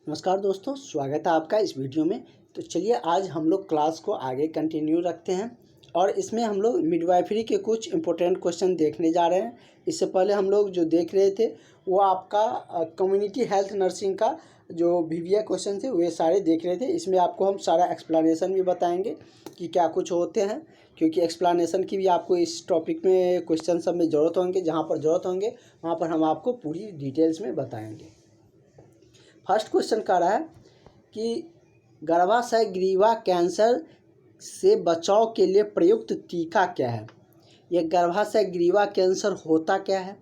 नमस्कार दोस्तों, स्वागत है आपका इस वीडियो में। तो चलिए आज हम लोग क्लास को आगे कंटिन्यू रखते हैं और इसमें हम लोग मिडवाइफरी के कुछ इंपॉर्टेंट क्वेश्चन देखने जा रहे हैं। इससे पहले हम लोग जो देख रहे थे वो आपका कम्युनिटी हेल्थ नर्सिंग का जो वीवीए क्वेश्चन थे वे सारे देख रहे थे। इसमें आपको हम सारा एक्सप्लेनेशन भी बताएंगे कि क्या कुछ होते हैं, क्योंकि एक्सप्लेनेशन की भी आपको इस टॉपिक में क्वेश्चन सब में ज़रूरत होंगे। जहाँ पर ज़रूरत होंगे वहाँ पर हम आपको पूरी डिटेल्स में बताएँगे। फर्स्ट क्वेश्चन कह रहा है कि गर्भाशय ग्रीवा कैंसर से बचाव के लिए प्रयुक्त टीका क्या है। यह गर्भाशय ग्रीवा कैंसर होता क्या है,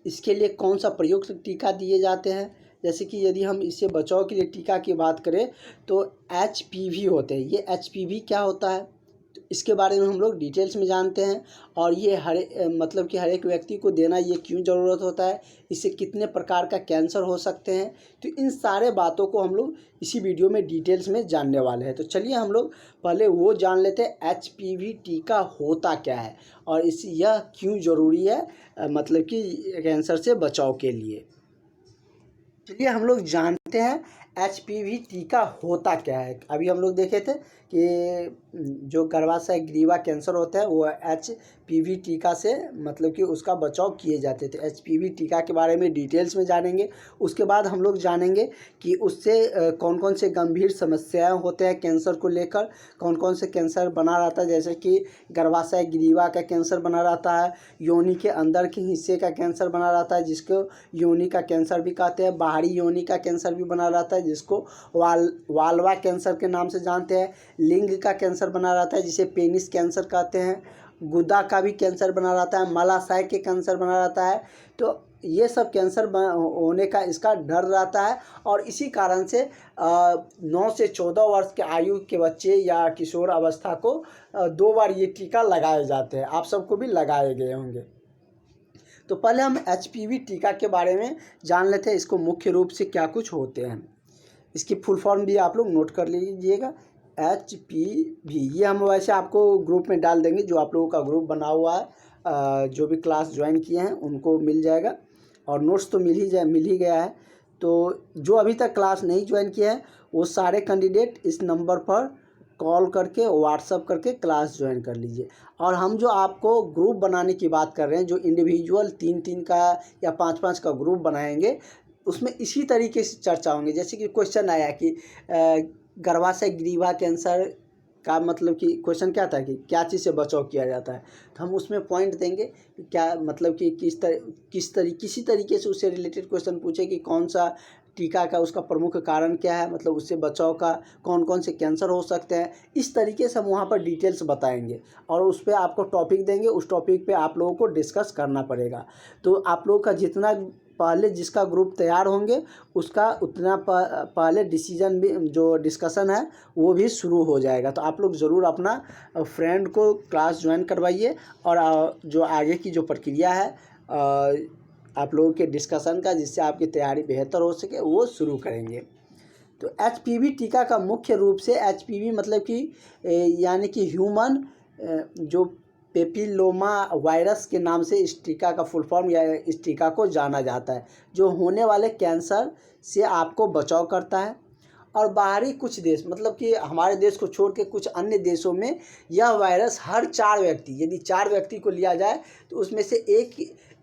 इसके लिए कौन सा प्रयुक्त टीका दिए जाते हैं। जैसे कि यदि हम इससे बचाव के लिए टीका की बात करें तो एचपीवी होते हैं। ये एचपीवी क्या होता है तो इसके बारे में हम लोग डिटेल्स में जानते हैं। और ये मतलब कि हर एक व्यक्ति को देना ये क्यों ज़रूरत होता है, इससे कितने प्रकार का कैंसर हो सकते हैं। तो इन सारे बातों को हम लोग इसी वीडियो में डिटेल्स में जानने वाले हैं। तो चलिए हम लोग पहले वो जान लेते हैं एचपीवी टीका होता क्या है और यह क्यों ज़रूरी है, मतलब कि कैंसर से बचाव के लिए। चलिए हम लोग जानते हैं एचपीवी टीका होता क्या है। अभी हम लोग देखे थे कि जो गर्भाशय ग्रीवा कैंसर होता है वो एचपीवी टीका से मतलब कि उसका बचाव किए जाते थे। एचपीवी टीका के बारे में डिटेल्स में जानेंगे। उसके बाद हम लोग जानेंगे कि उससे कौन कौन से गंभीर समस्याएं होते हैं कैंसर को लेकर, कौन कौन से कैंसर बना रहता है। जैसे कि गर्भाशय ग्रीवा का कैंसर बना रहता है, योनि के अंदर के हिस्से का कैंसर बना रहता है जिसको योनि का कैंसर भी कहते हैं, बाहरी योनि का कैंसर भी बना रहता है जिसको वाल्वा कैंसर के नाम से जानते हैं, लिंग का कैंसर बना रहता है जिसे पेनिस कैंसर कहते हैं, गुदा का भी कैंसर बना रहता है, मलाशय के कैंसर बना रहता है। तो ये सब कैंसर होने का इसका डर रहता है और इसी कारण से 9 से 14 वर्ष के आयु के बच्चे या किशोर अवस्था को 2 बार ये टीका लगाए जाते हैं। आप सबको भी लगाए गए होंगे। तो पहले हम एचपीवी टीका के बारे में जान लेते हैं, इसको मुख्य रूप से क्या कुछ होते हैं। इसकी फुल फॉर्म भी आप लोग नोट कर लीजिएगा, एचपीवी। ये हम वैसे आपको ग्रुप में डाल देंगे, जो आप लोगों का ग्रुप बना हुआ है, जो भी क्लास ज्वाइन किए हैं उनको मिल जाएगा और नोट्स तो मिल ही गया है। तो जो अभी तक क्लास नहीं ज्वाइन किया है वो सारे कैंडिडेट इस नंबर पर कॉल करके व्हाट्सअप करके क्लास ज्वाइन कर लीजिए। और हम जो आपको ग्रुप बनाने की बात कर रहे हैं, जो इंडिविजुअल 3-3 का या 5-5 का ग्रुप बनाएंगे, उसमें इसी तरीके से चर्चा होंगे। जैसे कि क्वेश्चन आया कि गर्भाशय ग्रीवा कैंसर का मतलब कि क्वेश्चन क्या था कि क्या चीज़ से बचाव किया जाता है, तो हम उसमें पॉइंट देंगे कि क्या मतलब कि किसी तरीके से उससे रिलेटेड क्वेश्चन पूछे कि कौन सा टीका का उसका प्रमुख कारण क्या है, मतलब उससे बचाव का कौन कौन से कैंसर हो सकते हैं। इस तरीके से हम वहाँ पर डिटेल्स बताएंगे और उस पर आपको टॉपिक देंगे। उस टॉपिक पे आप लोगों को डिस्कस करना पड़ेगा। तो आप लोगों का जितना पहले जिसका ग्रुप तैयार होंगे उसका उतना पहले डिसीजन भी जो डिस्कशन है वो भी शुरू हो जाएगा। तो आप लोग ज़रूर अपना फ्रेंड को क्लास ज्वाइन करवाइए और जो आगे की जो प्रक्रिया है आप लोगों के डिस्कशन का, जिससे आपकी तैयारी बेहतर हो सके, वो शुरू करेंगे। तो एचपीवी टीका का मुख्य रूप से एचपीवी मतलब कि यानी कि ह्यूमन जो पेपिलोमा वायरस के नाम से इस टीका का फुल फॉर्म या इस टीका को जाना जाता है, जो होने वाले कैंसर से आपको बचाव करता है। और बाहरी कुछ देश मतलब कि हमारे देश को छोड़ के कुछ अन्य देशों में यह वायरस हर 4 व्यक्ति, यदि 4 व्यक्ति को लिया जाए तो उसमें से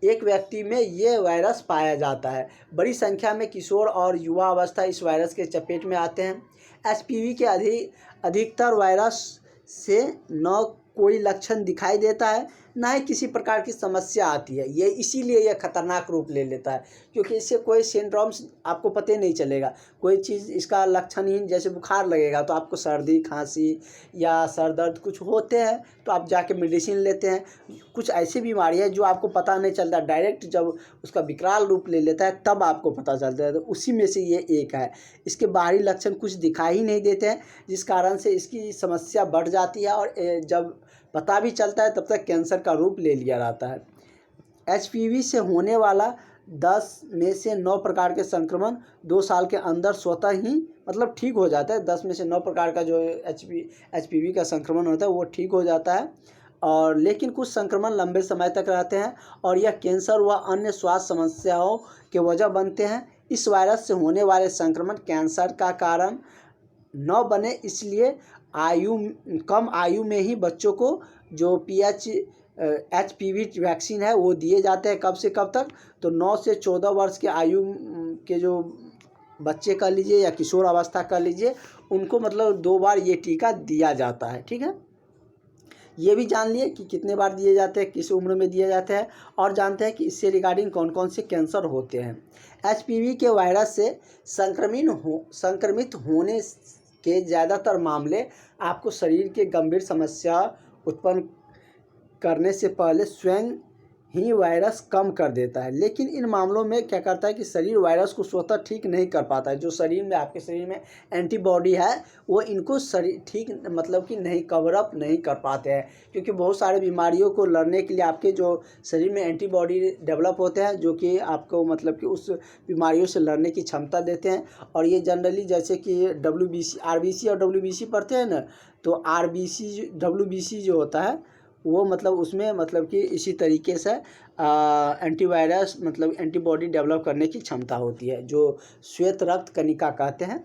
एक व्यक्ति में ये वायरस पाया जाता है। बड़ी संख्या में किशोर और युवा अवस्था इस वायरस के चपेट में आते हैं। एचपीवी के अधिकतर वायरस से न कोई लक्षण दिखाई देता है, ना ही किसी प्रकार की समस्या आती है। ये इसीलिए यह खतरनाक रूप ले लेता है, क्योंकि इससे कोई सिंड्रोम्स आपको पता नहीं चलेगा। कोई चीज़ इसका लक्षणहीन, जैसे बुखार लगेगा तो आपको सर्दी खांसी या सर दर्द कुछ होते हैं तो आप जाके मेडिसिन लेते हैं। कुछ ऐसी बीमारियाँ जो आपको पता नहीं चलता, डायरेक्ट जब उसका विकराल रूप ले लेता है तब आपको पता चलता है। तो उसी में से ये एक है। इसके बाहरी लक्षण कुछ दिखाई ही नहीं देते हैं, जिस कारण से इसकी समस्या बढ़ जाती है और जब पता भी चलता है तब तक कैंसर का रूप ले लिया जाता है। एचपीवी से होने वाला 10 में से 9 प्रकार के संक्रमण 2 साल के अंदर स्वतः ही मतलब ठीक हो जाता है। 10 में से 9 प्रकार का जो एचपीवी का संक्रमण होता है वो ठीक हो जाता है, और लेकिन कुछ संक्रमण लंबे समय तक रहते हैं और यह कैंसर व अन्य स्वास्थ्य समस्याओं के वजह बनते हैं। इस वायरस से होने वाले संक्रमण कैंसर का कारण न बने, इसलिए कम आयु में ही बच्चों को जो HPV वैक्सीन है वो दिए जाते हैं। कब से कब तक? तो 9 से 14 वर्ष के आयु के जो बच्चे कर लीजिए या किशोर अवस्था कर लीजिए, उनको मतलब 2 बार ये टीका दिया जाता है। ठीक है, ये भी जान लिए कि कितने बार दिए जाते हैं, किस उम्र में दिए जाते हैं, और जानते हैं कि इससे रिगार्डिंग कौन कौन से कैंसर होते हैं। HPV के वायरस से संक्रमित होने के ज़्यादातर मामले आपको शरीर के गंभीर समस्या उत्पन्न करने से पहले स्वयं ही वायरस कम कर देता है। लेकिन इन मामलों में क्या करता है कि शरीर वायरस को स्वतः ठीक नहीं कर पाता है। जो शरीर में आपके शरीर में एंटीबॉडी है वो इनको शरीर ठीक मतलब कि नहीं कवर अप नहीं कर पाते हैं, क्योंकि बहुत सारे बीमारियों को लड़ने के लिए आपके जो शरीर में एंटीबॉडी डेवलप होते हैं जो कि आपको मतलब कि उस बीमारियों से लड़ने की क्षमता देते हैं। और ये जनरली जैसे कि RBC और WBC पढ़ते हैं ना, तो WBC जो होता है वो मतलब उसमें मतलब कि इसी तरीके से एंटीवायरस मतलब एंटीबॉडी डेवलप करने की क्षमता होती है, जो श्वेत रक्त कणिका कहते हैं।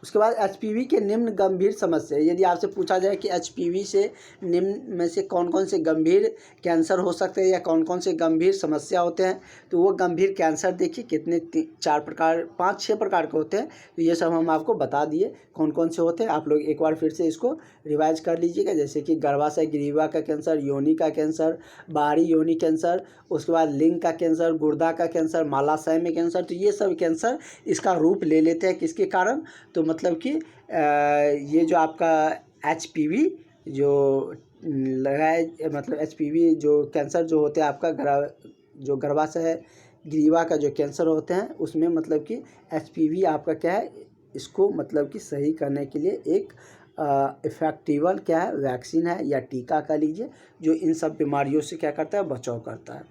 उसके बाद HPV के निम्न गंभीर समस्या। यदि आपसे पूछा जाए कि HPV से निम्न में से कौन कौन से गंभीर कैंसर हो सकते हैं या कौन कौन से गंभीर समस्या होते हैं, तो वो गंभीर कैंसर देखिए कितने 5-6 प्रकार के होते हैं। तो ये सब हम आपको बता दिए कौन कौन से होते हैं। आप लोग एक बार फिर से इसको रिवाइज कर लीजिएगा, जैसे कि गर्भाशय ग्रीवा का कैंसर, योनि का कैंसर, बाहरी योनि कैंसर, उसके बाद लिंग का कैंसर, गुर्दा का कैंसर, मालाशय में कैंसर। तो ये सब कैंसर इसका रूप ले लेते हैं किसके कारण? तो मतलब कि ये जो आपका HPV जो लगाए मतलब HPV जो कैंसर जो होते हैं आपका जो गर्भाशय ग्रीवा का जो कैंसर होते हैं उसमें मतलब कि HPV आपका क्या है, इसको मतलब कि सही करने के लिए एक इफेक्टिवल क्या है वैक्सीन है या टीका का लीजिए, जो इन सब बीमारियों से क्या करता है, बचाव करता है।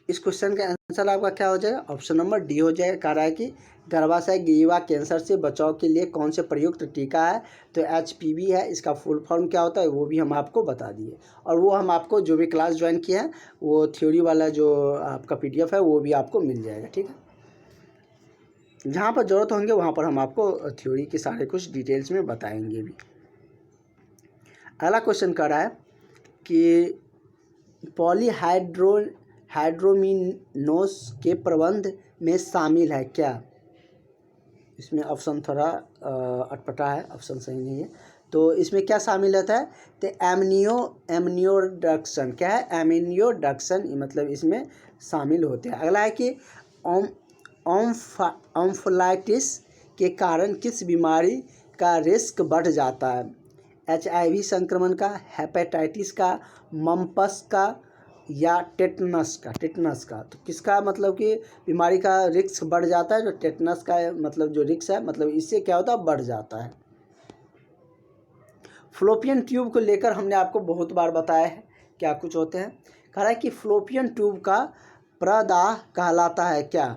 इस क्वेश्चन का आंसर आपका क्या हो जाएगा? ऑप्शन नंबर डी हो जाएगा। कह रहा है कि गर्भाशय ग्रीवा कैंसर से बचाव के लिए कौन से प्रयुक्त टीका है, तो HPV है। इसका फुल फॉर्म क्या होता है वो भी हम आपको बता दिए, और वो हम आपको जो भी क्लास ज्वाइन किया है वो थ्योरी वाला जो आपका PDF है वो भी आपको मिल जाएगा। ठीक है, जहाँ पर ज़रूरत होंगे वहाँ पर हम आपको थ्योरी के सारे कुछ डिटेल्स में बताएंगे भी। अगला क्वेश्चन कह रहा है कि पॉलीहाइड्रोमिनोस के प्रबंध में शामिल है क्या? इसमें ऑप्शन थोड़ा अटपटा है, ऑप्शन सही नहीं है। तो इसमें क्या शामिल होता है? तो एमनियोडक्शन क्या है? एमनियोडक्शन मतलब इसमें शामिल होते हैं। अगला है कि ऑम्फलाइटिस के कारण किस बीमारी का रिस्क बढ़ जाता है? HIV संक्रमण का, हेपेटाइटिस का, मम्पस का या टेटनस का। तो किसका मतलब कि बीमारी का रिस्क बढ़ जाता है? जो टेटनस का मतलब जो रिस्क है मतलब इससे क्या होता है, बढ़ जाता है। फ्लोपियन ट्यूब को लेकर हमने आपको बहुत बार बताया है क्या कुछ होते हैं। कह रहा है कि फ्लोपियन ट्यूब का प्रदाह कहलाता है क्या?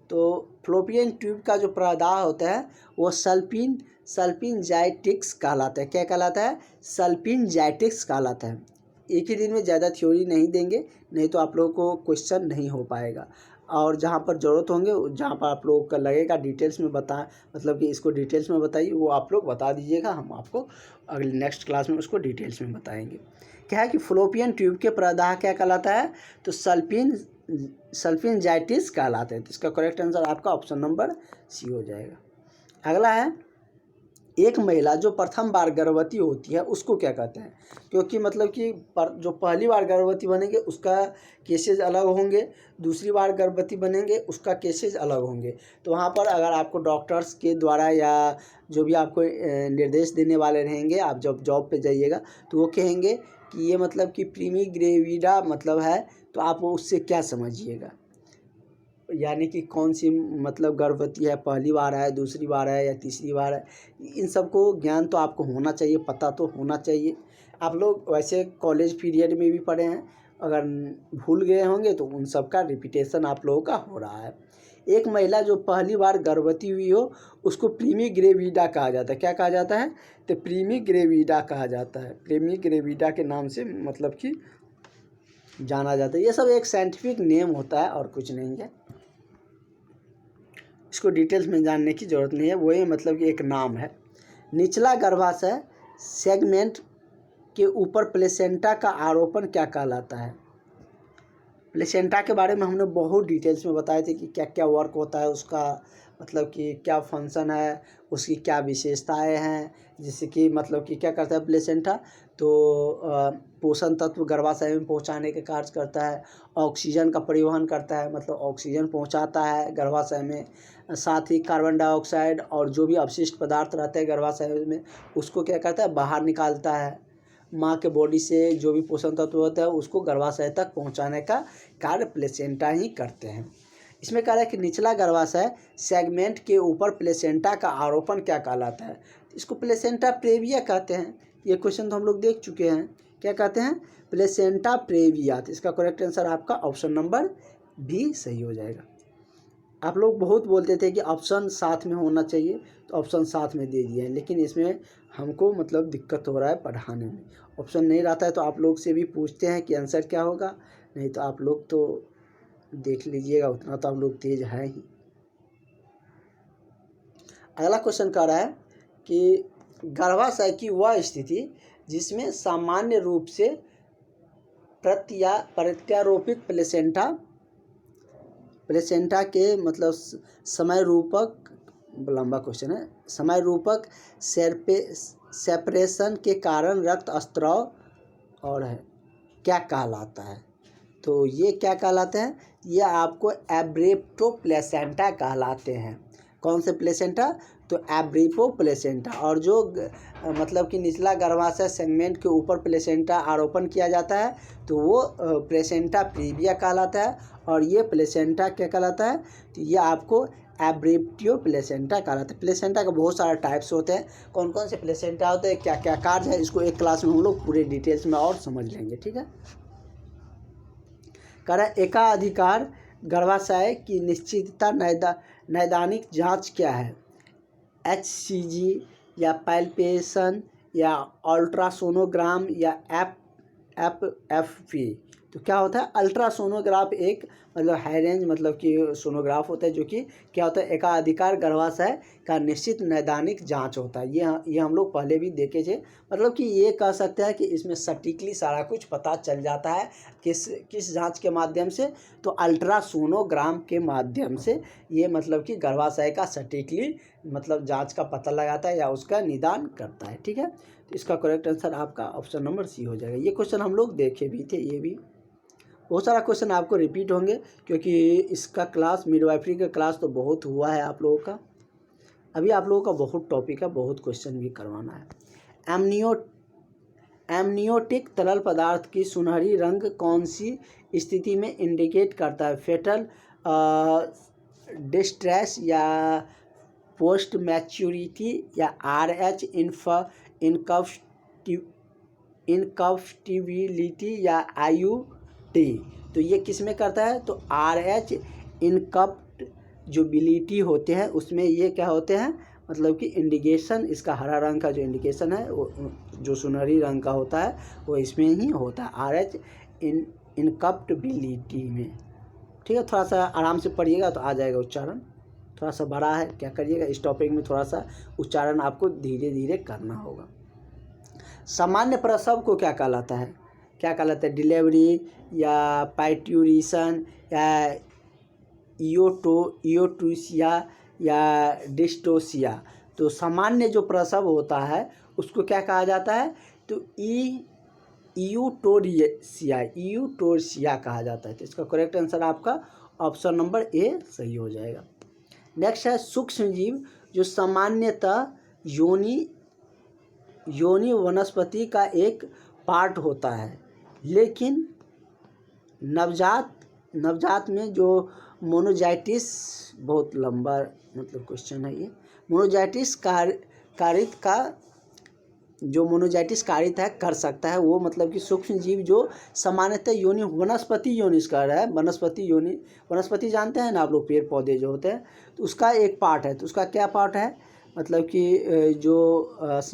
तो फ्लोपियन ट्यूब का जो प्रदाह होता है वो सल्पिनजाइटिक्स कहलाता है। क्या कहलाता है? सल्पिनजाइटिक्स कहलाता है। एक ही दिन में ज़्यादा थ्योरी नहीं देंगे, नहीं तो आप लोगों को क्वेश्चन नहीं हो पाएगा। और जहाँ पर ज़रूरत होंगे, जहाँ पर आप लोगों का लगेगा डिटेल्स में बताएं, मतलब कि इसको डिटेल्स में बताइए, वो आप लोग बता दीजिएगा, हम आपको अगले नेक्स्ट क्लास में उसको डिटेल्स में बताएंगे। क्या है कि फ्लोपियन ट्यूब के प्रदाह क्या कहलाता है? तो सल्पिनजाइटिस कहलाते हैं। तो इसका करेक्ट आंसर आपका ऑप्शन नंबर सी हो जाएगा। अगला है, एक महिला जो प्रथम बार गर्भवती होती है उसको क्या कहते हैं? क्योंकि मतलब कि जो पहली बार गर्भवती बनेंगे उसका केसेज अलग होंगे, दूसरी बार गर्भवती बनेंगे उसका केसेज अलग होंगे। तो वहाँ पर अगर आपको डॉक्टर्स के द्वारा या जो भी आपको निर्देश देने वाले रहेंगे, आप जब जॉब पे जाइएगा तो वो कहेंगे कि ये मतलब कि प्रीमी ग्रेविडा मतलब है, तो आप उससे क्या समझिएगा, यानी कि कौन सी मतलब गर्भवती है, पहली बार है, दूसरी बार है या तीसरी बार है। इन सब को ज्ञान तो आपको होना चाहिए, पता तो होना चाहिए। आप लोग वैसे कॉलेज पीरियड में भी पढ़े हैं, अगर भूल गए होंगे तो उन सब का रिपीटेशन आप लोगों का हो रहा है। एक महिला जो पहली बार गर्भवती हुई हो उसको प्रीमी ग्रेविडा कहा जाता है। क्या कहा जाता है? तो प्रीमी ग्रेविडा कहा जाता है। प्रीमी ग्रेविडा के नाम से मतलब कि जाना जाता है। ये सब एक साइंटिफिक नेम होता है और कुछ नहीं है। इसको डिटेल्स में जानने की ज़रूरत नहीं है, वही मतलब कि एक नाम है। निचला गर्भाशय सेगमेंट के ऊपर प्लेसेंटा का आरोपण क्या कहलाता है? प्लेसेंटा के बारे में हमने बहुत डिटेल्स में बताए थे कि क्या क्या वर्क होता है उसका, मतलब कि क्या फंक्शन है, उसकी क्या विशेषताएं हैं, जिससे कि मतलब कि क्या करता है प्लेसेंटा, तो पोषण तत्व गर्भाशय में पहुंचाने के कार्य करता है, ऑक्सीजन का परिवहन करता है, मतलब ऑक्सीजन पहुंचाता है गर्भाशय में, साथ ही कार्बन डाइऑक्साइड और जो भी अपशिष्ट पदार्थ रहते हैं गर्भाशय में उसको क्या करता है बाहर निकालता है। माँ के बॉडी से जो भी पोषण तत्व होता है उसको गर्भाशय तक पहुंचाने का कार्य प्लेसेंटा ही करते हैं। इसमें कह रहा है कि निचला गर्भाशय सेगमेंट के ऊपर प्लेसेंटा का आरोपण क्या कहलाता है? इसको प्लेसेंटा प्रेविया कहते हैं। ये क्वेश्चन तो हम लोग देख चुके हैं। क्या कहते हैं? Placenta praevia. तो इसका करेक्ट आंसर आपका ऑप्शन नंबर बी सही हो जाएगा। आप लोग बहुत बोलते थे कि ऑप्शन साथ में होना चाहिए, तो ऑप्शन साथ में दे दिए हैं, लेकिन इसमें हमको मतलब दिक्कत हो रहा है पढ़ाने में। ऑप्शन नहीं रहता है तो आप लोग से भी पूछते हैं कि आंसर क्या होगा, नहीं तो आप लोग तो देख लीजिएगा, उतना तो आप लोग तेज है ही। अगला क्वेश्चन कह रहा है कि गर्भाशय की वह स्थिति जिसमें सामान्य रूप से प्रत्यारोपित प्लेसेंटा के मतलब समय रूपक, लंबा क्वेश्चन है, समय रूपक सेपरेशन के कारण रक्त स्त्राव और है क्या कहलाता है? तो ये क्या कहलाते हैं? ये आपको एब्रेप्टो प्लेसेंटा कहलाते हैं। कौन से प्लेसेंटा? तो एब्रेप्टो प्लेसेंटा। और जो मतलब कि निचला गर्भाशय सेगमेंट के ऊपर प्लेसेंटा आरोपण किया जाता है तो वो प्लेसेंटा प्रेविया कहलाता है। और ये प्लेसेंटा क्या कहलाता है? तो ये आपको एब्रेप्टियो प्लेसेंटा कहलाता है। प्लेसेंटा का बहुत सारे टाइप्स होते हैं, कौन कौन से प्लेसेंटा होते हैं, क्या क्या कार्य है, इसको एक क्लास में हम लोग पूरे डिटेल्स में और समझ लेंगे। ठीक है। कह रहा है एकाधिकार गर्भाशय की निश्चितता नैदानिक जांच क्या है? HCG या पैल्पेशन या अल्ट्रासोनोग्राम या FFP। तो क्या होता है? अल्ट्रासोनोग्राफ एक मतलब हाई रेंज मतलब कि सोनोग्राफ होता है जो कि क्या होता है एकाधिकार गर्भाशय का निश्चित नैदानिक जांच होता है। ये हम लोग पहले भी देखे थे। मतलब कि ये कह सकते हैं कि इसमें सटीकली सारा कुछ पता चल जाता है किस जांच के माध्यम से? तो अल्ट्रासोनोग्राम के माध्यम से ये मतलब कि गर्भाशय का सटीकली मतलब जांच का पता लगाता है या उसका निदान करता है। ठीक है। तो इसका करेक्ट आंसर आपका ऑप्शन नंबर सी हो जाएगा। ये क्वेश्चन हम लोग देखे भी थे। ये भी बहुत सारा क्वेश्चन आपको रिपीट होंगे क्योंकि इसका क्लास मिडवाइफरी का क्लास तो बहुत हुआ है आप लोगों का। अभी आप लोगों का बहुत टॉपिक है, बहुत क्वेश्चन भी करवाना है। एमनियोटिक तरल पदार्थ की सुनहरी रंग कौन सी स्थिति में इंडिकेट करता है? फेटल डिस्ट्रेस या पोस्ट मैच्योरिटी या RH इनकम्फर्टेबिलिटी या IUT। तो ये किस में करता है? तो RH इनकम्फर्टेबिलिटी होते हैं उसमें ये क्या होते हैं मतलब कि इंडिकेशन, इसका हरा रंग का जो इंडिकेशन है वो जो सुनहरी रंग का होता है वो इसमें ही होता है, RH इनकम्फर्टेबिलिटी में। ठीक है। थोड़ा सा आराम से पढ़िएगा तो आ जाएगा उच्चारण। थोड़ा सा बड़ा है, क्या करिएगा इस टॉपिक में थोड़ा सा उच्चारण आपको धीरे धीरे करना होगा। सामान्य प्रसव को क्या कहलाता है? क्या कहलाता है? डिलीवरी या पाइट्यूरेशन या इयोटूसिया या डिस्टोसिया। तो सामान्य जो प्रसव होता है उसको क्या कहा जाता है? तो इयूटोरिया कहा जाता है। तो इसका करेक्ट आंसर आपका ऑप्शन नंबर ए सही हो जाएगा। नेक्स्ट है सूक्ष्म जीव जो सामान्यतः योनि वनस्पति का एक पार्ट होता है, लेकिन नवजात में जो मोनोजाइटिस, बहुत लंबा मतलब क्वेश्चन है ये, मोनोजाइटिस कारित का जो मोनोजाइटिस कारित है कर सकता है वो मतलब कि सूक्ष्म जीव जो सामान्यतः योनि वनस्पति योनिस कर रहा है। वनस्पति जानते हैं ना आप लोग, पेड़ पौधे जो होते हैं, तो उसका एक पार्ट है। तो उसका क्या पार्ट है? मतलब कि जो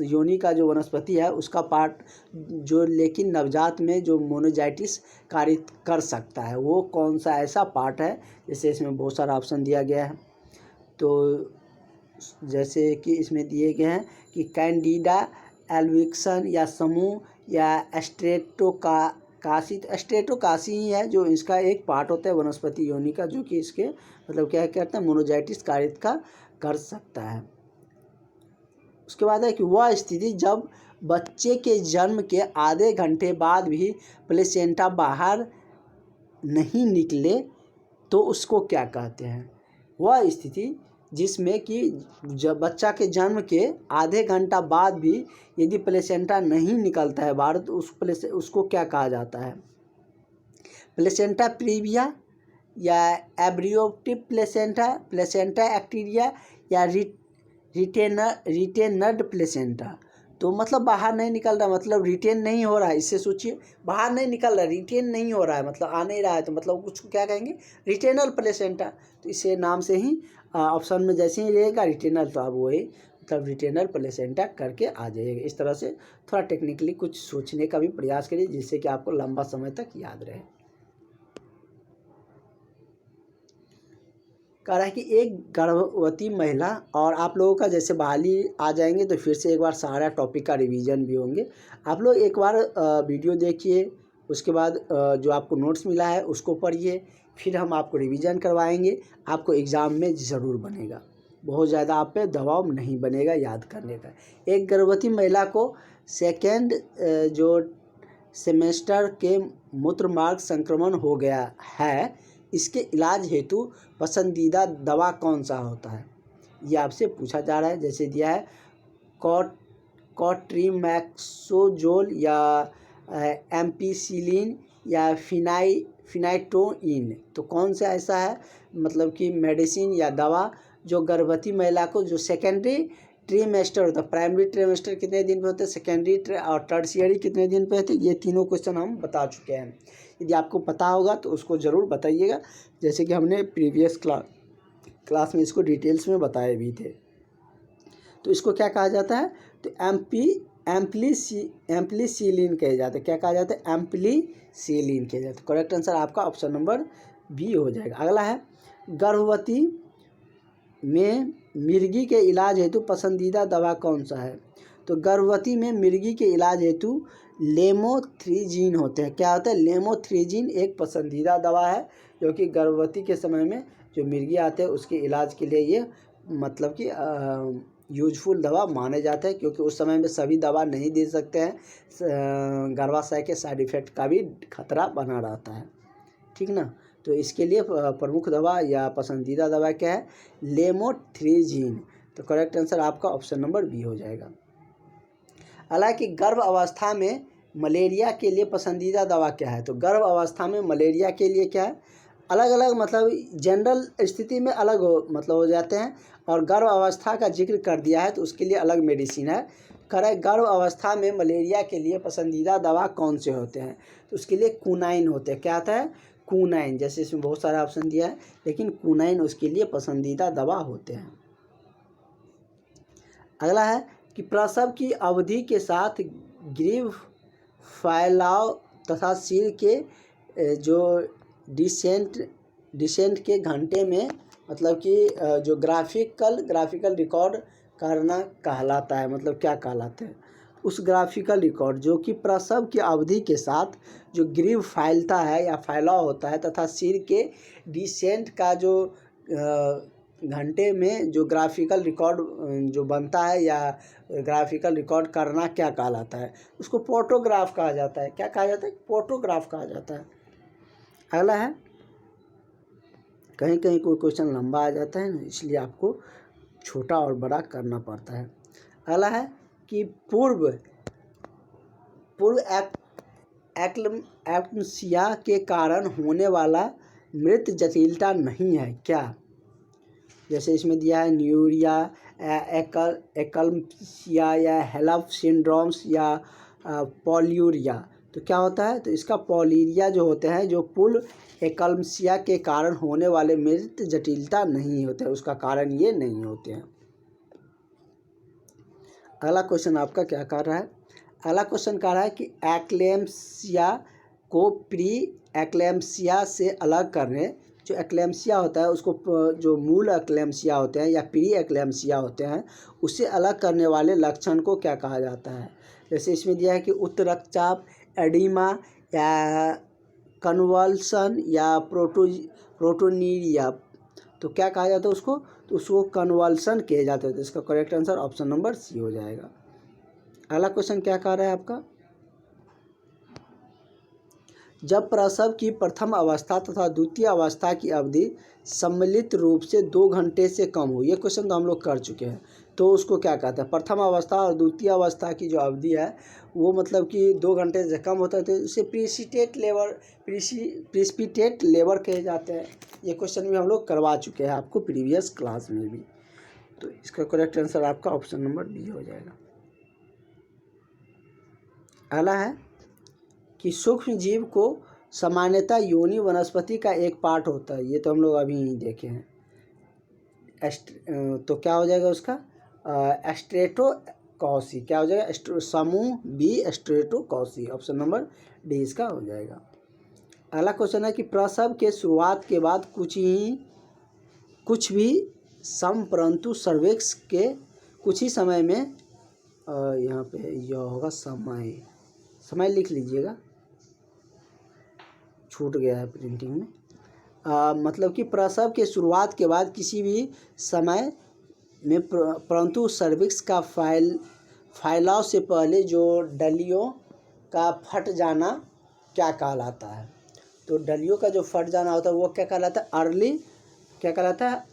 योनि का जो वनस्पति है उसका पार्ट जो, लेकिन नवजात में जो मोनोजाइटिस कारित कर सकता है वो कौन सा ऐसा पार्ट है? जैसे इसमें बहुत सारा ऑप्शन दिया गया है। तो जैसे कि इसमें दिए गए हैं कि कैंडिडा एल्विक्सन या समूह या स्ट्रेटोकासी ही है जो इसका एक पार्ट होता है वनस्पति योनि का, जो कि इसके मतलब क्या कहते हैं मोनोजाइटिस कारित का कर सकता है। उसके बाद है कि वह स्थिति जब बच्चे के जन्म के आधे घंटे बाद भी प्लेसेंटा बाहर नहीं निकले तो उसको क्या कहते हैं। वह स्थिति जिसमें कि जब बच्चा के जन्म के आधे घंटा बाद भी यदि प्लेसेंटा नहीं निकलता है बाहर तो उसको क्या कहा जाता है। प्लेसेंटा प्रीविया या एब्रियोटिव प्लेसेंटा, प्लेसेंटा एक्टिरिया या रिटेनड प्लेसेंटा। तो मतलब बाहर नहीं निकल रहा मतलब रिटेन नहीं हो रहा है, इससे सोचिए बाहर नहीं निकल रहा है, रिटेन नहीं हो रहा है मतलब आ नहीं रहा है, तो मतलब उसको क्या कहेंगे रिटेनल प्लेसेंटा। तो इसे नाम से ही ऑप्शन में जैसे ही रहेगा रिटेनल तो आप वही मतलब रिटेनल प्लेसेंटा करके आ जाइएगा। इस तरह से थोड़ा टेक्निकली कुछ सोचने का भी प्रयास करिए जिससे कि आपको लंबा समय तक याद रहे। कह रहा है कि एक गर्भवती महिला, और आप लोगों का जैसे बहाली आ जाएंगे तो फिर से एक बार सारा टॉपिक का रिवीजन भी होंगे। आप लोग एक बार वीडियो देखिए, उसके बाद जो आपको नोट्स मिला है उसको पढ़िए, फिर हम आपको रिवीजन करवाएंगे। आपको एग्ज़ाम में ज़रूर बनेगा, बहुत ज़्यादा आप पे दबाव नहीं बनेगा याद करने का। एक गर्भवती महिला को सेकेंड जो सेमेस्टर के मूत्रमार्ग संक्रमण हो गया है, इसके इलाज हेतु पसंदीदा दवा कौन सा होता है, ये आपसे पूछा जा रहा है। जैसे दिया है कॉट्रीमैक्सोजोल या एम्पिसिलिन या फिनाइटोइन। तो कौन सा ऐसा है मतलब कि मेडिसिन या दवा जो गर्भवती महिला को जो सेकेंडरी ट्रीमेस्टर होता है, प्राइमरी ट्रीमेस्टर कितने दिन पे होते हैं, सेकेंडरी और टर्शियरी कितने दिन पे होते हैं, ये तीनों क्वेश्चन हम बता चुके हैं। यदि आपको पता होगा तो उसको ज़रूर बताइएगा, जैसे कि हमने प्रीवियस क्लास में इसको डिटेल्स में बताए भी थे। तो इसको क्या कहा जाता है, तो एम्पलीसिलिन कहे जाते हैं। क्या कहा जाता है, एम्पलीसिलिन कहे जाते हैं। करेक्ट आंसर आपका ऑप्शन नंबर बी हो जाएगा। अगला है गर्भवती में मिर्गी के इलाज हेतु पसंदीदा दवा कौन सा है। तो गर्भवती में मिर्गी के इलाज हेतु लेमोथ्रीजीन होते हैं। क्या होता है, लेमोथ्रीजीन एक पसंदीदा दवा है जो कि गर्भवती के समय में जो मिर्गी आते हैं उसके इलाज के लिए ये मतलब कि यूजफुल दवा माने जाते हैं, क्योंकि उस समय में सभी दवा नहीं दे सकते हैं, गर्भाशय के साइड इफ़ेक्ट का भी खतरा बना रहता है, ठीक ना। तो इसके लिए प्रमुख दवा या पसंदीदा दवा क्या है, लेमोथ्रीजीन। तो करेक्ट आंसर आपका ऑप्शन नंबर बी हो जाएगा। हालांकि गर्भ अवस्था में मलेरिया के लिए पसंदीदा दवा क्या है। तो गर्भ अवस्था में मलेरिया के लिए क्या है, अलग अलग मतलब जनरल स्थिति में अलग हो जाते हैं, और गर्भ अवस्था का जिक्र कर दिया है तो उसके लिए अलग मेडिसिन है। करेक्ट, गर्भ अवस्था में मलेरिया के लिए पसंदीदा दवा कौन से होते हैं, तो उसके लिए कुनाइन होते हैं। क्या आता है, कुनाइन। जैसे इसमें बहुत सारा ऑप्शन दिया है लेकिन कुनाइन उसके लिए पसंदीदा दवा होते हैं। अगला है कि प्रसव की अवधि के साथ ग्रीव फैलाव तथा सिर के जो डिसेंट के घंटे में मतलब कि जो ग्राफिकल रिकॉर्ड करना कहलाता है। मतलब क्या कहलाता है, उस ग्राफिकल रिकॉर्ड जो कि प्रसव की अवधि के साथ जो ग्रीव फैलता है या फैलाव होता है तथा सिर के डिसेंट का जो घंटे में जो ग्राफिकल रिकॉर्ड जो बनता है या ग्राफिकल रिकॉर्ड करना क्या कहलाता है, उसको फोटोग्राफ कहा जाता है। क्या कहा जाता है, फोटोग्राफ कहा जाता है। अगला है, कहीं कहीं कोई क्वेश्चन लंबा आ जाता है ना, इसलिए आपको छोटा और बड़ा करना पड़ता है। अगला है कि पूर्व एक्लम्सिया के कारण होने वाला मृत जटिलता नहीं है क्या। जैसे इसमें दिया है न्यूरिया, एक्लम्सिया या हेलफ सिंड्रोम्स या पॉल्यूरिया। तो क्या होता है, तो इसका पॉलीरिया जो होते हैं जो पूर्व एक्लम्सिया के कारण होने वाले मृत जटिलता नहीं होते, उसका कारण ये नहीं होते हैं। अगला क्वेश्चन आपका क्या कर रहा है, अगला क्वेश्चन कह रहा है कि एक्लेम्सिया को प्री एक्लेम्सिया से अलग करने जो एक्लेम्सिया होता है उसको जो मूल एक्लेम्सिया होते हैं या प्री एक्लेम्सिया होते हैं उससे अलग करने वाले लक्षण को क्या कहा जाता है। जैसे इसमें दिया है कि उच्च रक्तचाप, एडिमा या कन्वल्सन या प्रोटोनीरिया, तो क्या कहा जाता है उसको, तो उसको कन्वल्सन किए जाते हैं। तो इसका correct answer option number C हो जाएगा। अगला क्वेश्चन क्या कह रहा है आपका, जब प्रसव की प्रथम अवस्था तथा द्वितीय अवस्था की अवधि सम्मिलित रूप से 2 घंटे से कम हो, ये क्वेश्चन तो हम लोग कर चुके हैं, तो उसको क्या कहते हैं। प्रथम अवस्था और द्वितीय अवस्था की जो अवधि है वो मतलब कि 2 घंटे से कम होता है, तो उसे प्रिसिपिटेट लेबर कहे जाते हैं। ये क्वेश्चन भी हम लोग करवा चुके हैं आपको प्रीवियस क्लास में भी। तो इसका करेक्ट आंसर आपका ऑप्शन नंबर बी हो जाएगा। अगला है कि सूक्ष्म जीव को सामान्यतः योनि वनस्पति का एक पार्ट होता है, ये तो हम लोग अभी ही देखे हैं। तो क्या हो जाएगा उसका, एस्ट्रेटोकॉसी, क्या हो जाएगा, समूह बी एस्ट्रेटोकॉसी, ऑप्शन नंबर डी इसका हो जाएगा। अगला क्वेश्चन है कि प्रसव के शुरुआत के बाद कुछ भी परंतु सर्विक्स के कुछ ही समय में, यहाँ पे यह होगा समय लिख लीजिएगा, छूट गया है प्रिंटिंग में। मतलब कि प्रसव के शुरुआत के बाद किसी भी समय में परंतु सर्विक्स का फैलाव से पहले जो डलियों का फट जाना क्या कहलाता है। तो डलियों का जो फट जाना होता है वो क्या कहलाता है, अर्ली क्या कहलाता है,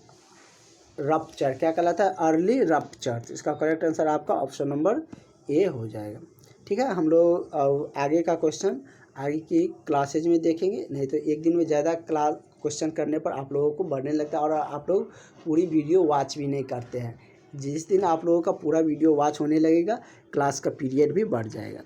रप्चर, क्या कहलाता है, अर्ली रप्चर। तो इसका करेक्ट आंसर आपका ऑप्शन नंबर ए हो जाएगा। ठीक है, हम लोग आगे का क्वेश्चन आगे की क्लासेज में देखेंगे, नहीं तो एक दिन में ज़्यादा क्वेश्चन करने पर आप लोगों को बढ़ने लगता है और आप लोग पूरी वीडियो वॉच भी नहीं करते हैं। जिस दिन आप लोगों का पूरा वीडियो वॉच होने लगेगा क्लास का पीरियड भी बढ़ जाएगा।